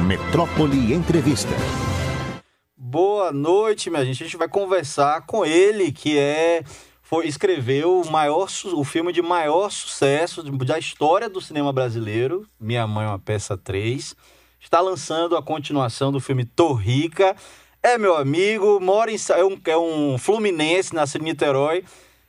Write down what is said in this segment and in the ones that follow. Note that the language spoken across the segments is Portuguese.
Metrópole Entrevista. Boa noite, minha gente. A gente vai conversar com ele, que escreveu o filme de maior sucesso da história do cinema brasileiro, Minha Mãe é uma Peça 3. Está lançando a continuação do filme Torrica. É meu amigo, é um fluminense, nascido em Niterói,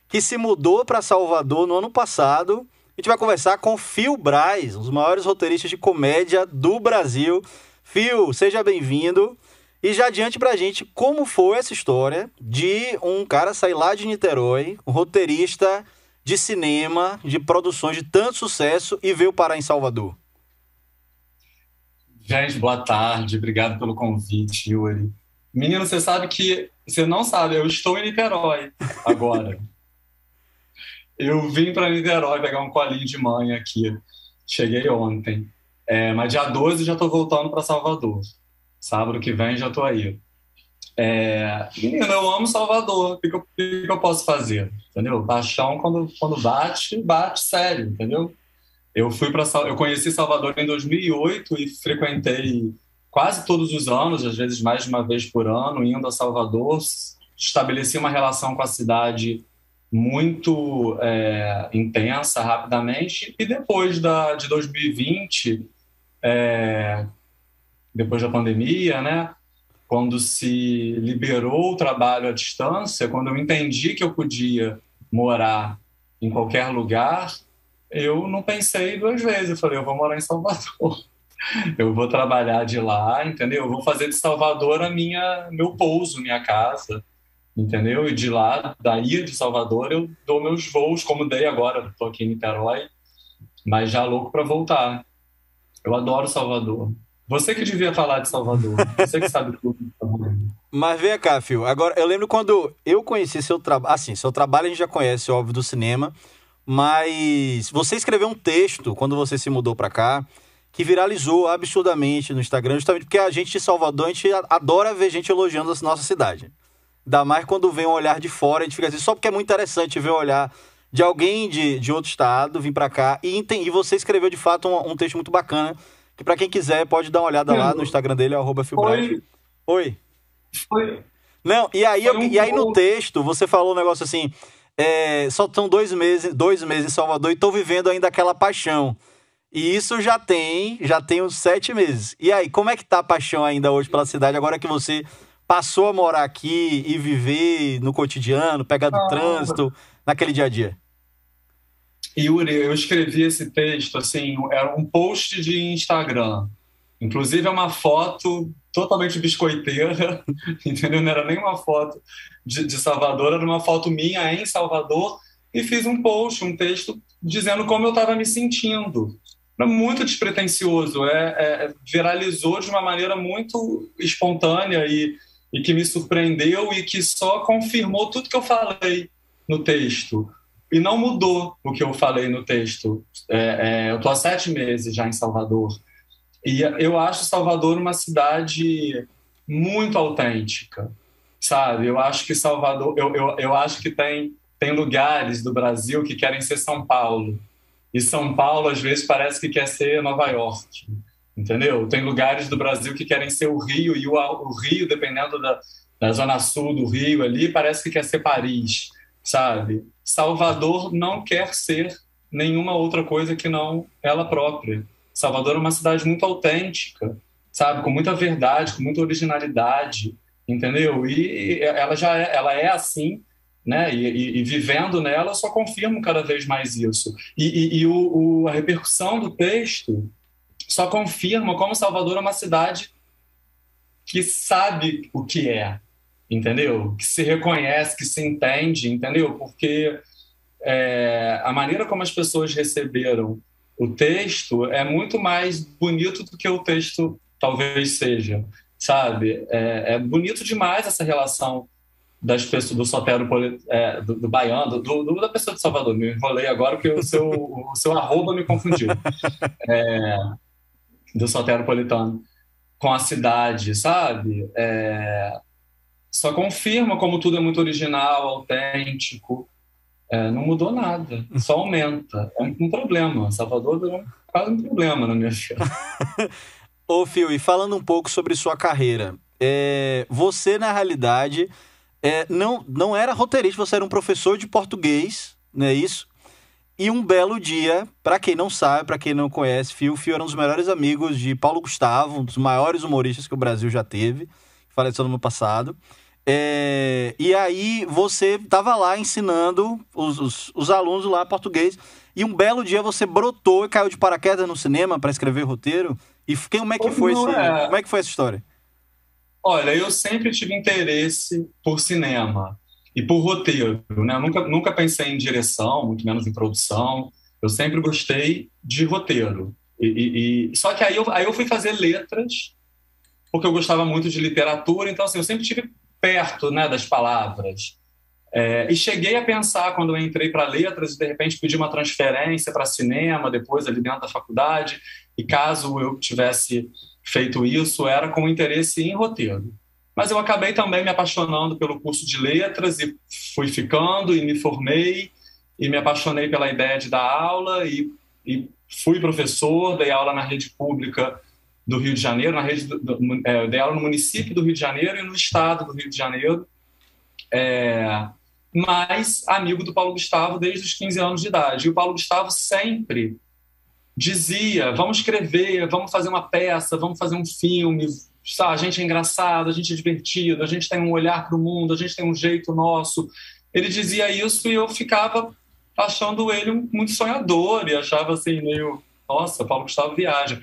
que se mudou para Salvador no ano passado. A gente vai conversar com Phil Braz, um dos maiores roteiristas de comédia do Brasil. Phil, seja bem-vindo. E já adiante pra gente, como foi essa história de um cara sair lá de Niterói, um roteirista de cinema, de produções de tanto sucesso, e veio parar em Salvador? Gente, boa tarde. Obrigado pelo convite, Yuri. Menino, você sabe que... Você não sabe, eu estou em Niterói agora. Eu vim para Niterói pegar um colinho de mãe aqui. Cheguei ontem. Mas dia 12 já estou voltando para Salvador. Sábado que vem já estou aí. Menino, eu amo Salvador. O que eu posso fazer? Entendeu? Paixão, quando bate sério, entendeu? Eu conheci Salvador em 2008 e frequentei quase todos os anos, às vezes mais de uma vez por ano, indo a Salvador. Estabeleci uma relação com a cidade muito intensa, rapidamente. E depois de 2020, depois da pandemia, né? Quando se liberou o trabalho à distância, quando eu entendi que eu podia morar em qualquer lugar, eu não pensei duas vezes. Eu falei, eu vou morar em Salvador. Eu vou trabalhar de lá, entendeu? Eu vou fazer de Salvador meu pouso, minha casa, entendeu? E daí de Salvador, eu dou meus voos, como dei agora. Estou aqui em Niterói, mas já louco para voltar. Eu adoro Salvador. Você que devia falar de Salvador. Você que sabe tudo de Salvador. Mas vem cá, Phil. Agora, eu lembro quando eu conheci seu trabalho. Assim, seu trabalho a gente já conhece, óbvio, do cinema. Mas você escreveu um texto, quando você se mudou pra cá, que viralizou absurdamente no Instagram, justamente porque a gente de Salvador, a gente adora ver gente elogiando a nossa cidade. Ainda mais quando vem um olhar de fora, a gente fica assim, só porque é muito interessante ver o olhar de alguém de outro estado vir pra cá. E você escreveu, de fato, um texto muito bacana, que pra quem quiser pode dar uma olhada lá no Instagram dele, @philbraz. Oi. Foi. Não, e aí no texto você falou um negócio assim, só estão 2 meses em Salvador e estou vivendo ainda aquela paixão. E isso já tem uns 7 meses. E aí, como é que tá a paixão ainda hoje pela cidade, agora que você passou a morar aqui e viver no cotidiano, pegar do trânsito, naquele dia a dia? Yuri, eu escrevi esse texto, assim, era um post de Instagram. Inclusive é uma foto totalmente biscoiteira, entendeu? Não era nem uma foto de Salvador, era uma foto minha em Salvador, e fiz um post, um texto, dizendo como eu estava me sentindo. Era muito despretensioso, viralizou de uma maneira muito espontânea e que me surpreendeu e que só confirmou tudo que eu falei no texto. E não mudou o que eu falei no texto. Eu estou há 7 meses já em Salvador. E eu acho Salvador uma cidade muito autêntica, sabe? Eu acho que Salvador... Eu acho que tem lugares do Brasil que querem ser São Paulo. E São Paulo, às vezes, parece que quer ser Nova York, entendeu? Tem lugares do Brasil que querem ser o Rio, e o Rio, dependendo da zona sul do Rio ali, parece que quer ser Paris, sabe? Salvador não quer ser nenhuma outra coisa que não ela própria. Salvador é uma cidade muito autêntica, sabe? Com muita verdade, com muita originalidade, entendeu? E ela é assim, né? E vivendo nela, eu só confirmo cada vez mais isso. A repercussão do texto só confirma como Salvador é uma cidade que sabe o que é, entendeu? Que se reconhece, que se entende, entendeu? Porque a maneira como as pessoas receberam o texto é muito mais bonito do que o texto talvez seja, sabe? É bonito demais essa relação das pessoas do soteropolitano, do baiano, da pessoa de Salvador. Me enrolei agora porque o seu arroba me confundiu. Do soteropolitano com a cidade, sabe? Só confirma como tudo é muito original, autêntico. Não mudou nada, só aumenta. É um problema. Salvador virou quase um problema na minha vida. Ô, Fio, e falando um pouco sobre sua carreira, você, na realidade, não era roteirista, você era um professor de português, não é isso? E um belo dia, pra quem não sabe, pra quem não conhece, Fio era um dos melhores amigos de Paulo Gustavo, um dos maiores humoristas que o Brasil já teve, faleceu no ano passado. E aí você estava lá ensinando os alunos lá português, e um belo dia você brotou e caiu de paraquedas no cinema para escrever roteiro. E como é que foi como é que foi essa história? Olha, eu sempre tive interesse por cinema e por roteiro, né? Eu nunca pensei em direção, muito menos em produção. Eu sempre gostei de roteiro. Só que aí eu fui fazer letras, porque eu gostava muito de literatura, então assim, eu sempre tive perto, né, das palavras. E cheguei a pensar, quando eu entrei para letras, de repente pedi uma transferência para cinema, depois ali dentro da faculdade, e caso eu tivesse feito isso, era com interesse em roteiro. Mas eu acabei também me apaixonando pelo curso de letras e fui ficando e me formei e me apaixonei pela ideia de dar aula e fui professor, dei aula na rede pública do Rio de Janeiro, dei aula no município do Rio de Janeiro e no estado do Rio de Janeiro, mas amigo do Paulo Gustavo desde os 15 anos de idade. E o Paulo Gustavo sempre dizia, vamos escrever, vamos fazer uma peça, vamos fazer um filme, sabe? A gente é engraçado, a gente é divertido, a gente tem um olhar para o mundo, a gente tem um jeito nosso. Ele dizia isso e eu ficava achando ele muito sonhador e achava assim meio, nossa, Paulo Gustavo viaja.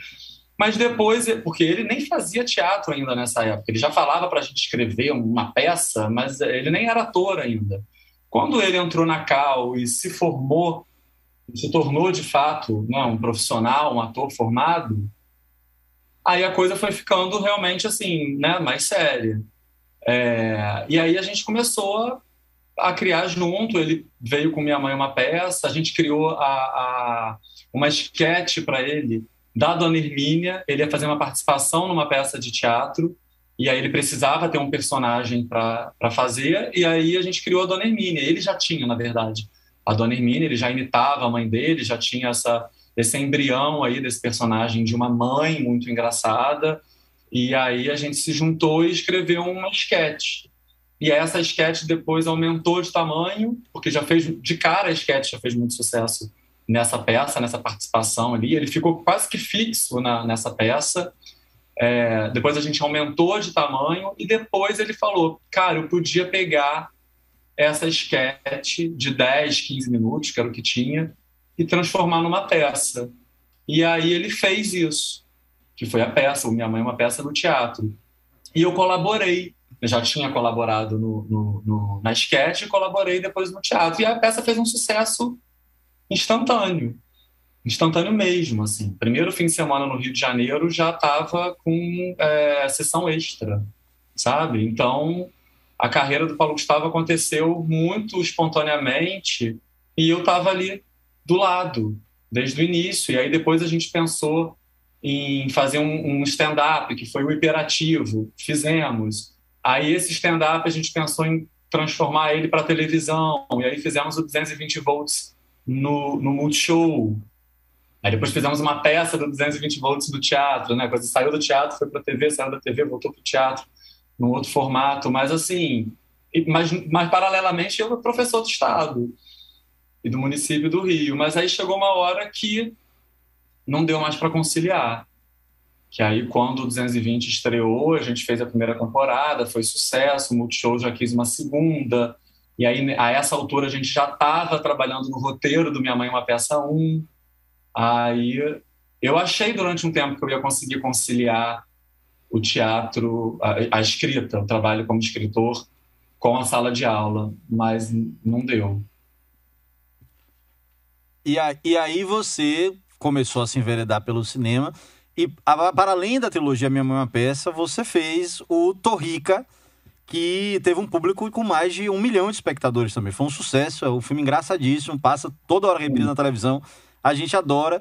Mas depois, porque ele nem fazia teatro ainda nessa época, ele já falava para a gente escrever uma peça, mas ele nem era ator ainda. Quando ele entrou na Cal e se formou, se tornou de fato, né, um profissional, um ator formado, aí a coisa foi ficando realmente assim, né, mais séria. E aí a gente começou a criar junto, ele veio com Minha Mãe uma peça, a gente criou uma esquete para ele, da Dona Hermínia. Ele ia fazer uma participação numa peça de teatro, e aí ele precisava ter um personagem para fazer, e aí a gente criou a Dona Hermínia. Ele já tinha, na verdade, a Dona Hermínia, ele já imitava a mãe dele, já tinha esse embrião aí desse personagem de uma mãe muito engraçada, e aí a gente se juntou e escreveu uma esquete. E essa esquete depois aumentou de tamanho, porque já fez, de cara a esquete já fez muito sucesso nessa peça, nessa participação ali. Ele ficou quase que fixo nessa peça. Depois a gente aumentou de tamanho e depois ele falou, cara, eu podia pegar essa esquete de 10, 15 minutos, que era o que tinha, e transformar numa peça. E aí ele fez isso, que foi a peça, o Minha Mãe, uma peça no teatro. E eu colaborei. Eu já tinha colaborado na esquete e colaborei depois no teatro. E a peça fez um sucesso instantâneo mesmo, assim. Primeiro fim de semana no Rio de Janeiro já estava com sessão extra, sabe? Então, a carreira do Paulo Gustavo aconteceu muito espontaneamente e eu estava ali do lado, desde o início. E aí depois a gente pensou em fazer um stand-up, que foi o Hiperativo. Fizemos. Aí esse stand-up a gente pensou em transformar ele para televisão, e aí fizemos o 220 volts no Multishow. Aí depois fizemos uma peça do 220 volts do teatro, né? Quando saiu do teatro, foi para a TV, saiu da TV, voltou para o teatro, num outro formato. Mas assim, mas paralelamente eu era professor do estado e do município do Rio. Mas aí chegou uma hora que não deu mais para conciliar. Que aí quando o 220 estreou, a gente fez a primeira temporada, foi sucesso, o Multishow já quis uma segunda. E aí, a essa altura, a gente já estava trabalhando no roteiro do Minha Mãe, uma peça 1. Aí eu achei durante um tempo que eu ia conseguir conciliar o teatro, a escrita, o trabalho como escritor, com a sala de aula, mas não deu. E aí você começou a se enveredar pelo cinema, e para além da trilogia Minha Mãe uma Peça, você fez o Torrica, que teve um público com mais de 1 milhão de espectadores também. Foi um sucesso, é um filme engraçadíssimo, passa toda hora reprise na televisão, a gente adora.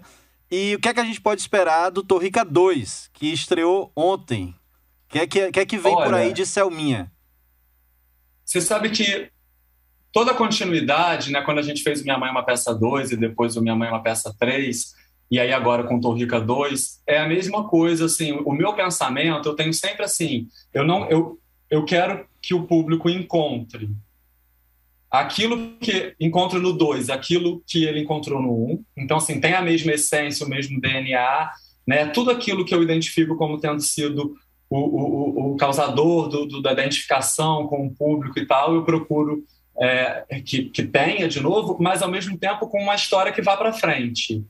E o que é que a gente pode esperar do Torrica 2, que estreou ontem? O que é que vem por aí de Selminha? Você sabe que toda a continuidade, né, quando a gente fez o Minha Mãe uma Peça 2 e depois o Minha Mãe uma Peça 3, e aí agora com Torrica 2, é a mesma coisa, assim, o meu pensamento, eu tenho sempre assim, eu quero que o público encontre aquilo que encontra no 2, aquilo que ele encontrou no 1. Então, assim, tem a mesma essência, o mesmo DNA, né? Tudo aquilo que eu identifico como tendo sido o causador da identificação com o público e tal, eu procuro que tenha de novo, mas ao mesmo tempo com uma história que vá para frente,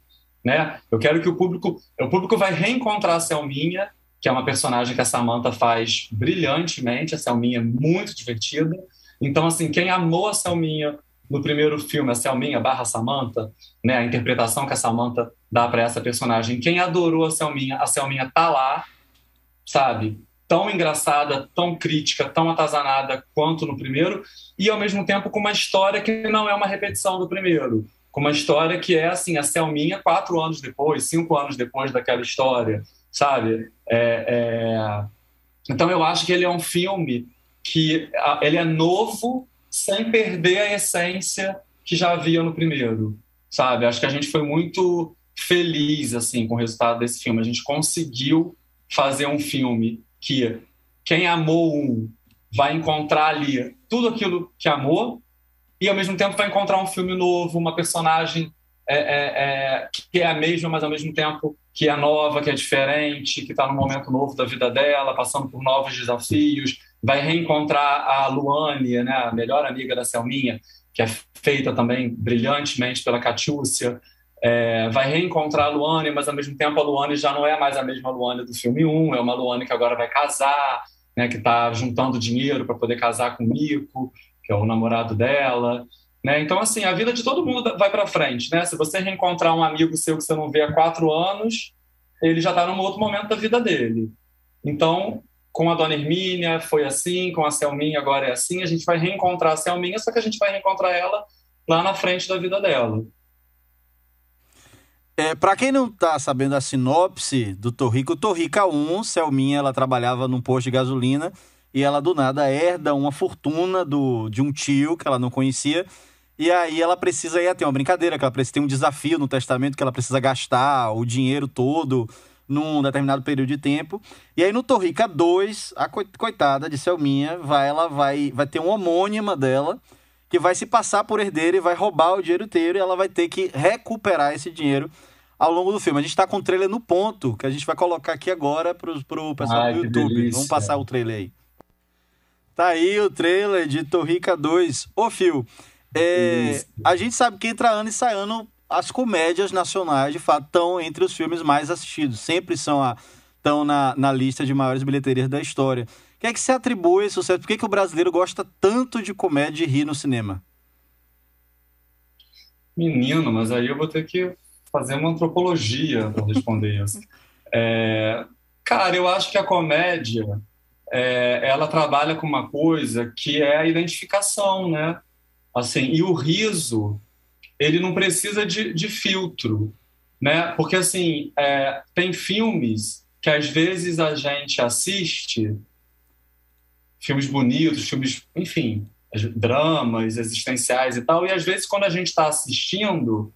né? Eu quero que o público vai reencontrar a Selminha, que é uma personagem que a Samantha faz brilhantemente. A Selminha é muito divertida. Então, assim, quem amou a Selminha no primeiro filme, a Selminha / Samantha, né, a interpretação que a Samantha dá para essa personagem, quem adorou a Selminha tá lá, sabe? Tão engraçada, tão crítica, tão atazanada quanto no primeiro, e ao mesmo tempo com uma história que não é uma repetição do primeiro, com uma história que é assim, a Selminha 4 anos depois, 5 anos depois daquela história, sabe? Então eu acho que ele é um filme que ele é novo sem perder a essência que já havia no primeiro, sabe? Acho que a gente foi muito feliz assim com o resultado desse filme. A gente conseguiu fazer um filme que quem amou um vai encontrar ali tudo aquilo que amou e ao mesmo tempo vai encontrar um filme novo, uma personagem que é a mesma, mas ao mesmo tempo que é nova, que é diferente, que está num momento novo da vida dela, passando por novos desafios. Vai reencontrar a Luane, né, a melhor amiga da Selminha, que é feita também brilhantemente pela Catiúcia. Vai reencontrar a Luane, mas ao mesmo tempo a Luane já não é mais a mesma Luane do filme 1, é uma Luane que agora vai casar, né, que está juntando dinheiro para poder casar com o Nico, que é o namorado dela. Né? Então, assim, a vida de todo mundo vai para frente. Né? Se você reencontrar um amigo seu que você não vê há 4 anos, ele já está num outro momento da vida dele. Então, com a Dona Hermínia foi assim, com a Selminha agora é assim, a gente vai reencontrar a Selminha, só que a gente vai reencontrar ela lá na frente da vida dela. Para quem não tá sabendo a sinopse do Torrica, o Torrica 1, Selminha, ela trabalhava num posto de gasolina e ela do nada herda uma fortuna de um tio que ela não conhecia, e aí ela precisa ter uma brincadeira, que ela precisa ter um desafio no testamento, que ela precisa gastar o dinheiro todo num determinado período de tempo. E aí no Torrica 2, a coitada de Selminha, ela vai ter uma homônima dela, que vai se passar por herdeira e vai roubar o dinheiro inteiro, e ela vai ter que recuperar esse dinheiro ao longo do filme. A gente tá com o trailer no ponto, que a gente vai colocar aqui agora pro pessoal do YouTube. Delícia. Vamos passar o trailer aí. Tá aí o trailer de Torrica 2. Ô, Fio, a gente sabe que entra ano e sai ano as comédias nacionais, de fato, estão entre os filmes mais assistidos. Sempre estão na lista de maiores bilheterias da história. O que é que se atribui esse sucesso? Por que o brasileiro gosta tanto de comédia e rir no cinema? Menino, mas aí eu vou ter que fazer uma antropologia para responder isso. Cara, eu acho que a comédia ela trabalha com uma coisa que é a identificação, né? Assim, e o riso, ele não precisa de filtro, né? Porque, assim, tem filmes que às vezes a gente assiste, filmes bonitos, filmes, enfim, dramas existenciais e tal, e às vezes quando a gente está assistindo,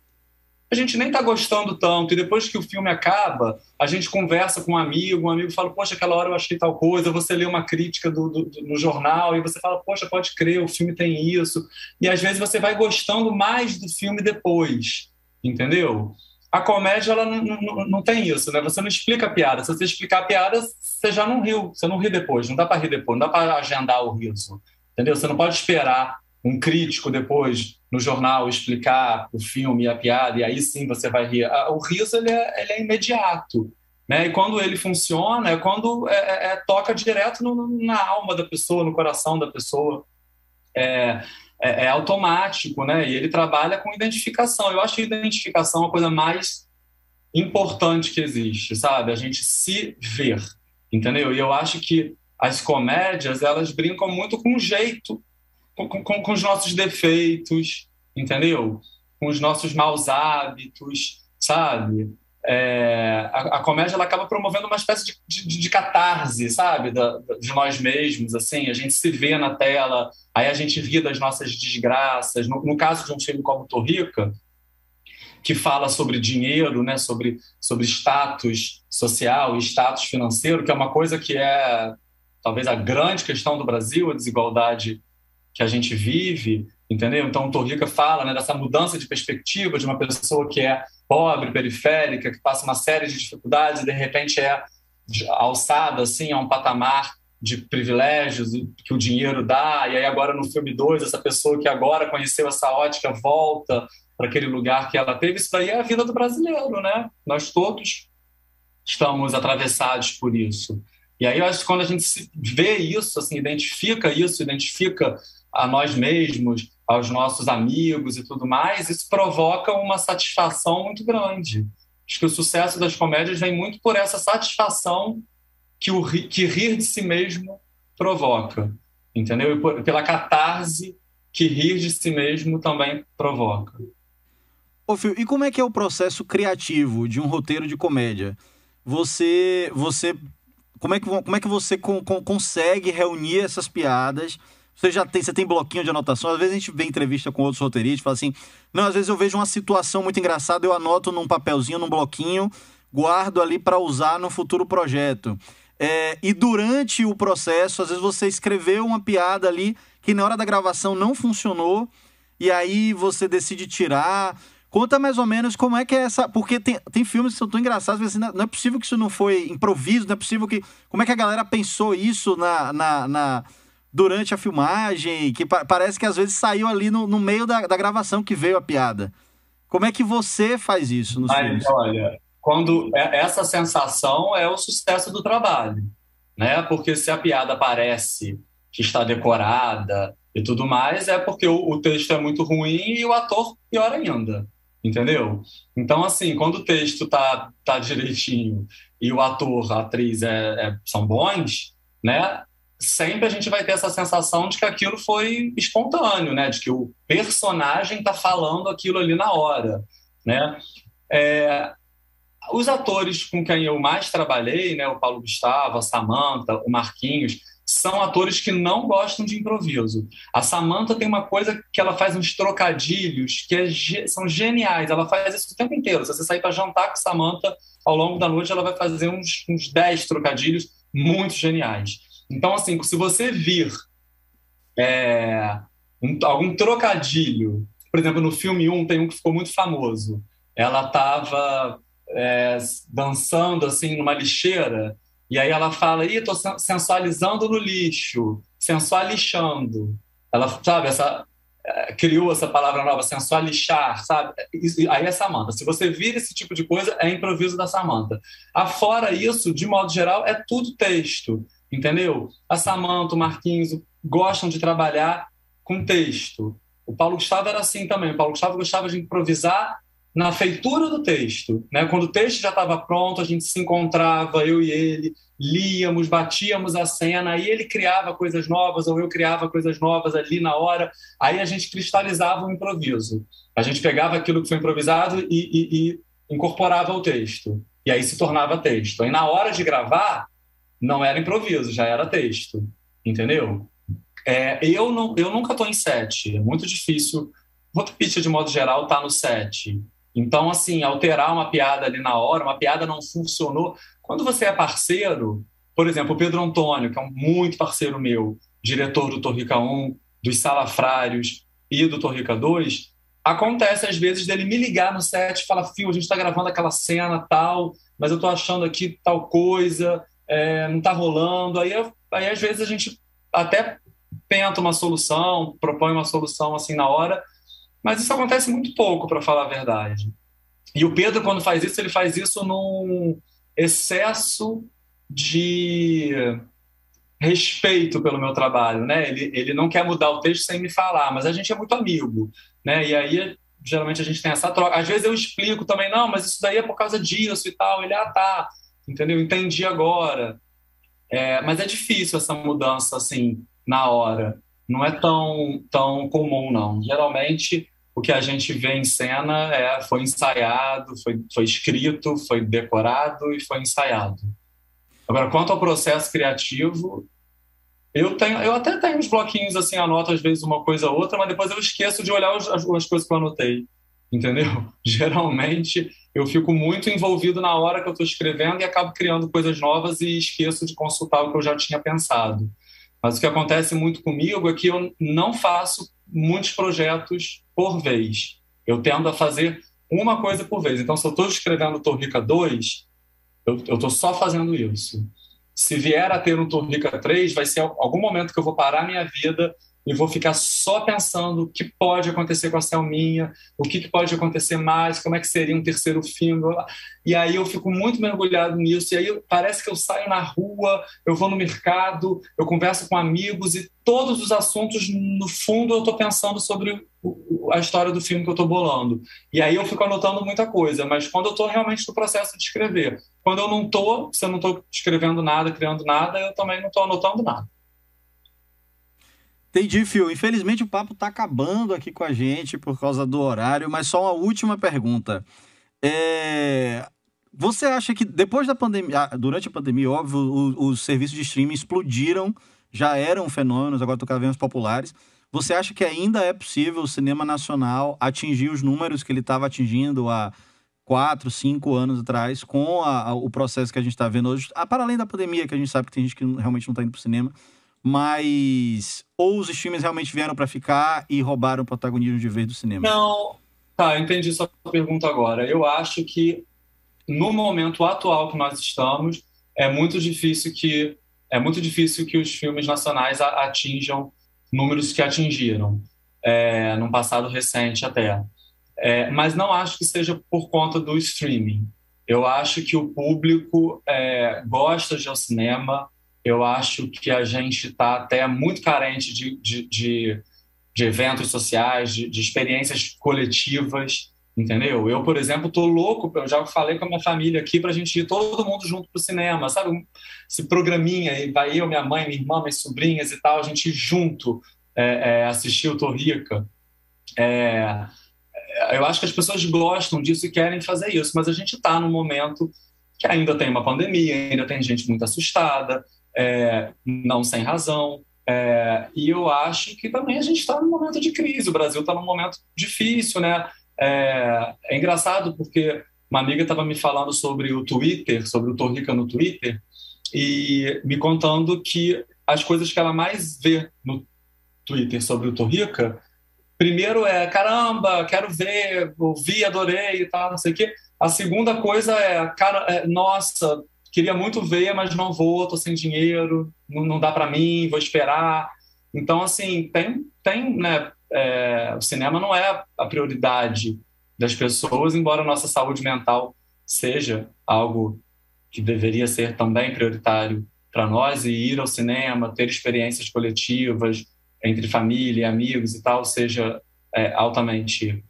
a gente nem está gostando tanto, e depois que o filme acaba, a gente conversa com um amigo fala, poxa, aquela hora eu achei tal coisa, você lê uma crítica no jornal, e você fala, poxa, pode crer, o filme tem isso, e às vezes você vai gostando mais do filme depois, entendeu? A comédia, ela não tem isso, né? Você não explica a piada, se você explicar a piada, você já não riu, você não ri depois, não dá para rir depois, não dá para agendar o riso, entendeu? Você não pode esperar um crítico depois no jornal explicar o filme e a piada, e aí sim você vai rir. O riso ele é imediato, né? E quando ele funciona, é quando toca direto na alma da pessoa, no coração da pessoa. É automático, né? E ele trabalha com identificação. Eu acho que identificação é a coisa mais importante que existe, sabe? A gente se ver, entendeu? E eu acho que as comédias, elas brincam muito com o jeito, com os nossos defeitos, entendeu? Com os nossos maus hábitos, sabe? A comédia, ela acaba promovendo uma espécie de catarse, sabe? De nós mesmos, assim. A gente se vê na tela, aí a gente ri das nossas desgraças. No caso de um filme como Torrica, que fala sobre dinheiro, né? Sobre status social e status financeiro, que é uma coisa que é talvez a grande questão do Brasil, a desigualdade que a gente vive, entendeu? Então, o Torrica fala, né, dessa mudança de perspectiva de uma pessoa que é pobre, periférica, que passa uma série de dificuldades e, de repente, é alçada assim, a um patamar de privilégios que o dinheiro dá. E aí, agora, no filme 2, essa pessoa que agora conheceu essa ótica volta para aquele lugar que ela teve. Isso daí é a vida do brasileiro, né? Nós todos estamos atravessados por isso. E aí eu acho que quando a gente vê isso, assim, identifica a nós mesmos, aos nossos amigos e tudo mais, isso provoca uma satisfação muito grande. Acho que o sucesso das comédias vem muito por essa satisfação que rir de si mesmo provoca, entendeu? E pela catarse que rir de si mesmo também provoca. Ô, Fio, e como é que é o processo criativo de um roteiro de comédia? Como é que você consegue reunir essas piadas? Você tem bloquinho de anotação? Às vezes a gente vê entrevista com outros roteiristas e fala assim, não, às vezes eu vejo uma situação muito engraçada, eu anoto num papelzinho, num bloquinho, guardo ali para usar no futuro projeto. E durante o processo, às vezes você escreveu uma piada ali que na hora da gravação não funcionou e aí você decide tirar. Conta mais ou menos como é que é essa... Porque tem filmes que são tão engraçados, mas assim, não é possível que isso não foi improviso, não é possível que... Como é que a galera pensou isso durante a filmagem? Que parece que às vezes saiu ali no meio da gravação que veio a piada. Como é que você faz isso nos filmes? Olha, essa sensação é o sucesso do trabalho, né? Porque se a piada parece que está decorada e tudo mais, é porque o texto é muito ruim e o ator pior ainda. Entendeu? Então, assim, quando o texto tá direitinho e o ator, a atriz são bons, né? Sempre a gente vai ter essa sensação de que aquilo foi espontâneo, né? De que o personagem tá falando aquilo ali na hora, né? Os atores com quem eu mais trabalhei, né? O Paulo Gustavo, a Samantha, o Marquinhos, são atores que não gostam de improviso. A Samantha tem uma coisa que ela faz uns trocadilhos que são geniais. Ela faz isso o tempo inteiro. Se você sair para jantar com a Samantha, ao longo da noite ela vai fazer uns 10 trocadilhos muito geniais. Então, assim, se você vir algum trocadilho, por exemplo, no filme 1 tem um que ficou muito famoso. Ela estava dançando assim numa lixeira. E aí ela fala, tô sensualizando no lixo, sensualixando. Ela, sabe, criou essa palavra nova, sensualixar, sabe? Aí é Samantha. Se você vira esse tipo de coisa, é improviso da Samantha. Afora isso, de modo geral, é tudo texto, entendeu? A Samantha, o Marquinhos gostam de trabalhar com texto. O Paulo Gustavo era assim também. O Paulo Gustavo gostava de improvisar na feitura do texto, né? Quando o texto já estava pronto, a gente se encontrava, eu e ele, líamos, batíamos a cena, aí ele criava coisas novas ou eu criava coisas novas ali na hora, aí a gente cristalizava o improviso. A gente pegava aquilo que foi improvisado e incorporava ao texto, e aí se tornava texto. Aí na hora de gravar, não era improviso, já era texto, entendeu? Eu nunca estou em set, é muito difícil. O roteirista, de modo geral, está no set. Então, assim, alterar uma piada ali na hora, uma piada não funcionou. Quando você é parceiro, por exemplo, o Pedro Antônio, que é muito parceiro meu, diretor do Torrica 1, dos Salafrários e do Torrica 2, acontece às vezes dele me ligar no set e falar, Fio, a gente está gravando aquela cena tal, mas eu estou achando aqui tal coisa, não está rolando. Aí às vezes a gente até tenta uma solução, propõe uma solução assim na hora, mas isso acontece muito pouco, para falar a verdade. E o Pedro, quando faz isso, ele faz isso num excesso de respeito pelo meu trabalho, né? Ele não quer mudar o texto sem me falar, mas a gente é muito amigo, né? E aí, geralmente, a gente tem essa troca. Às vezes eu explico também, não, mas isso daí é por causa disso e tal. Ele, tá, entendeu? Entendi agora. Mas é difícil essa mudança, assim, na hora. Não é tão comum, não. Geralmente, o que a gente vê em cena foi ensaiado, foi escrito, foi decorado e foi ensaiado. Agora, quanto ao processo criativo, eu até tenho uns bloquinhos, assim, anoto às vezes uma coisa ou outra, mas depois eu esqueço de olhar as coisas que eu anotei. entendeu? Geralmente eu fico muito envolvido na hora que eu estou escrevendo e acabo criando coisas novas e esqueço de consultar o que eu já tinha pensado. Mas o que acontece muito comigo é que eu não faço muitos projetos por vez. Eu tendo a fazer uma coisa por vez. Então, se eu estou escrevendo Torrica 2, eu estou só fazendo isso. Se vier a ter um Torrica 3, vai ser algum momento que eu vou parar minha vida e vou ficar só pensando o que pode acontecer com a Selminha, o que pode acontecer mais, como é que seria um terceiro filme. E aí eu fico muito mergulhado nisso. E aí parece que eu saio na rua, eu vou no mercado, eu converso com amigos e todos os assuntos, no fundo, eu estou pensando sobre a história do filme que eu estou bolando. E aí eu fico anotando muita coisa, mas quando eu estou realmente no processo de escrever. Quando eu não estou, se eu não estou escrevendo nada, criando nada, eu também não estou anotando nada. Entendi, Phil. Infelizmente o papo está acabando aqui com a gente por causa do horário, mas só uma última pergunta. Você acha que depois da pandemia, durante a pandemia, óbvio, os serviços de streaming explodiram, já eram fenômenos, agora estão cada vez mais populares. Você acha que ainda é possível o cinema nacional atingir os números que ele estava atingindo há 4, 5 anos atrás, com o processo que a gente está vendo hoje, para além da pandemia, que a gente sabe que tem gente que realmente não está indo para o cinema, mas ou os streamers realmente vieram para ficar e roubaram o protagonismo de vez do cinema? Não, tá, entendi sua pergunta agora. Eu acho que no momento atual que nós estamos, é muito difícil que os filmes nacionais atinjam números que atingiram, num passado recente até. Mas não acho que seja por conta do streaming. Eu acho que o público gosta de ir ao cinema. Eu acho que a gente está até muito carente de eventos sociais, de experiências coletivas, entendeu? Eu, por exemplo, estou louco, eu já falei com a minha família aqui para a gente ir todo mundo junto para o cinema, sabe? Esse programinha, e vai eu, minha mãe, minha irmã, minhas sobrinhas e tal, a gente ir junto assistir o Torrica. Eu acho que as pessoas gostam disso e querem fazer isso, mas a gente está num momento que ainda tem uma pandemia, ainda tem gente muito assustada, não sem razão, e eu acho que também a gente está num momento de crise, o Brasil está num momento difícil, né? É engraçado porque uma amiga estava me falando sobre o Twitter, sobre o Torrica no Twitter, e me contando que as coisas que ela mais vê no Twitter sobre o Torrica, primeiro caramba, quero ver, ouvi, adorei e tal, não sei o quê. A segunda coisa nossa, queria muito ver, mas não vou, tô sem dinheiro, não dá para mim, vou esperar. Então, assim, tem né, o cinema não é a prioridade das pessoas, embora a nossa saúde mental seja algo que deveria ser também prioritário para nós, e ir ao cinema, ter experiências coletivas entre família e amigos e tal, seja altamente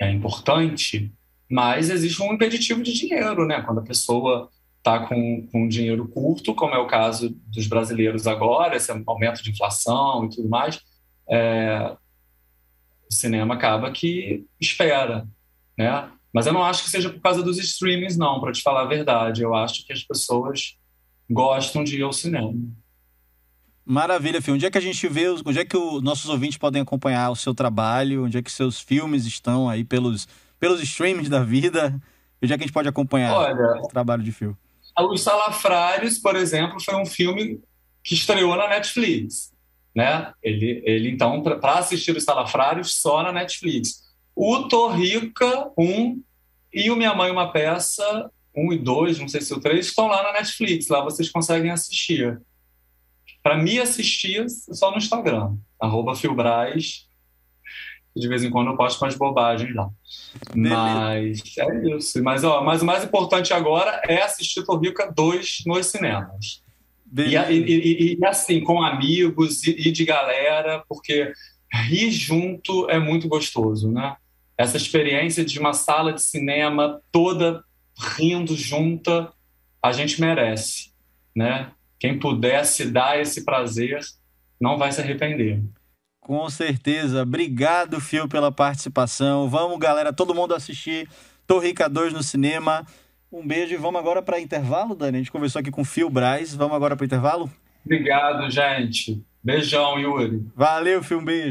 importante, mas existe um impeditivo de dinheiro, né? Quando a pessoa está com dinheiro curto, como é o caso dos brasileiros agora, esse aumento de inflação e tudo mais, o cinema acaba que espera, né? Mas eu não acho que seja por causa dos streamings, não, para te falar a verdade. Eu acho que as pessoas gostam de ir ao cinema. Maravilha, Fih. Onde é que a gente vê, onde é que os nossos ouvintes podem acompanhar o seu trabalho, onde é que seus filmes estão aí pelos streamings da vida, onde é que a gente pode acompanhar o trabalho de Phil? Os Salafrários, por exemplo, foi um filme que estreou na Netflix, né? Ele então, para assistir os Salafrários, só na Netflix. O Torrica 1 e o Minha Mãe Uma Peça 1 e 2, não sei se o 3, estão lá na Netflix, lá vocês conseguem assistir. Para me assistir, só no Instagram, @Philbraz. De vez em quando eu posto umas bobagens lá. Beleza. Mas é isso. Mas o mais importante agora é assistir Torrica 2 nos cinemas. E assim, com amigos e de galera, porque rir junto é muito gostoso, né? Essa experiência de uma sala de cinema toda rindo junta, a gente merece, né? Quem pudesse dar esse prazer não vai se arrepender. Com certeza. Obrigado, Phil, pela participação. Vamos, galera, todo mundo assistir Torrica 2 no cinema. Um beijo e vamos agora para intervalo, Dani. A gente conversou aqui com o Phil Braz. Vamos agora para o intervalo? Obrigado, gente. Beijão, Yuri. Valeu, Phil. Um beijo.